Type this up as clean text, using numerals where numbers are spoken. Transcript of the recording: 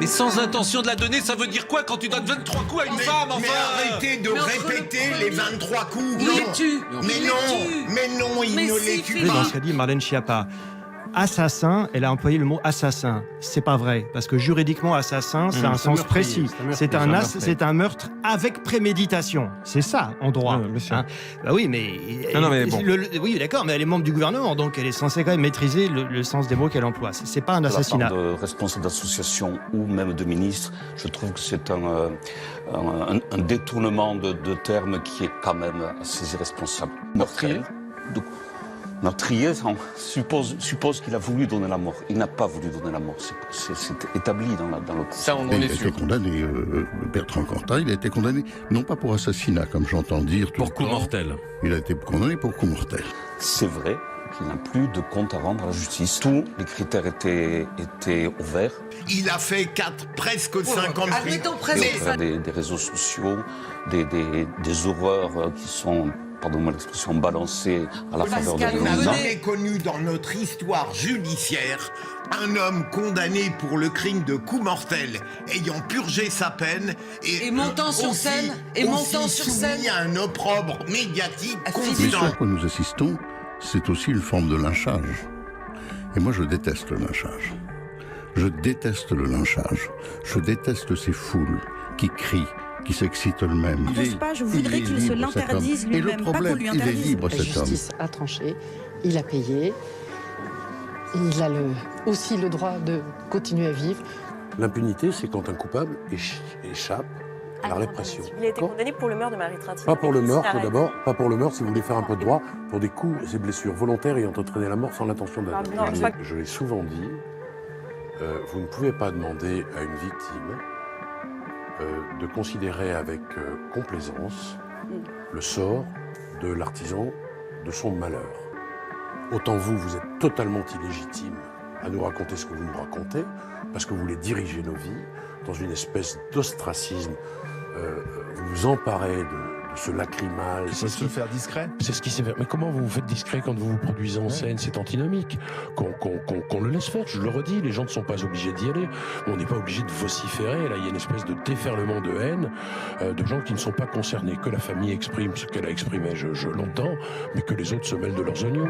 sans intention de la donner, ça veut dire quoi quand tu donnes 23 coups à une femme, enfin? Mais arrêtez de répéter les 23 coups. Il les tue. Mais non, il ne les tue Dans pas. ce qu'a dit Marlène Schiappa. Assassin, elle a employé le mot assassin. C'est pas vrai, parce que juridiquement, assassin, c'est un sens précis. C'est un meurtre avec préméditation. C'est ça, en droit. Bah oui, mais... bon. Oui, d'accord, mais elle est membre du gouvernement, donc elle est censée quand même maîtriser le sens des mots qu'elle emploie. C'est pas un assassinat. De la part de responsables d'associations ou même de ministres, je trouve que c'est un détournement de termes qui est quand même assez irresponsable. Meurtrier, suppose qu'il a voulu donner la mort. Il n'a pas voulu donner la mort. C'est établi dans le... Ça, on en Il est a sûr. été condamné, Bertrand Cantat, il a été condamné, non pas pour assassinat, comme j'entends dire. Pour coup mortel. Il a été condamné pour coup mortel. C'est vrai qu'il n'a plus de compte à rendre à la justice. Tous les critères étaient ouverts. Il a fait presque 5 ans de prison. Admettons presque. Des réseaux sociaux, des horreurs qui sont... pardonnez-moi l'expression, balancée à la faveur de Pascal, On n'a Venez. jamais connu dans notre histoire judiciaire un homme condamné pour le crime de coup mortel, ayant purgé sa peine Et montant sur scène, soumis à un opprobre médiatique Philippe. constant. À quoi nous assistons, c'est aussi une forme de lynchage. Et moi, je déteste le lynchage. Je déteste le lynchage. Je déteste ces foules qui crient, qui s'excitent eux-mêmes. Je voudrais qu'il se l'interdise Et le lui-même, pas qu'on problème, lui il est interdise. libre, La cet homme. justice a tranché, il a payé. Il a aussi le droit de continuer à vivre. L'impunité, c'est quand un coupable échappe à la répression. Il a été condamné pour le meurtre de Marie-Trintignant. Pas pour le meurtre d'abord, pas pour le meurtre, si vous voulez faire un peu de droit, pour des coups et blessures volontaires ayant entraîné la mort sans l'intention Non, d'agir. Je l'ai souvent dit, vous ne pouvez pas demander à une victime de considérer avec complaisance le sort de l'artisan de son malheur. Autant vous êtes totalement illégitime à nous raconter ce que vous nous racontez, parce que vous voulez diriger nos vies dans une espèce d'ostracisme. Vous vous emparez de ce lacrymal. Il faut se faire discret. C'est ce qui s'est fait. Mais comment vous vous faites discret quand vous vous produisez en scène? C'est antinomique. Qu'on le laisse faire, je le redis, les gens ne sont pas obligés d'y aller. On n'est pas obligé de vociférer. Là, il y a une espèce de déferlement de haine de gens qui ne sont pas concernés. Que la famille exprime ce qu'elle a exprimé, je l'entends, mais que les autres se mêlent de leurs oignons.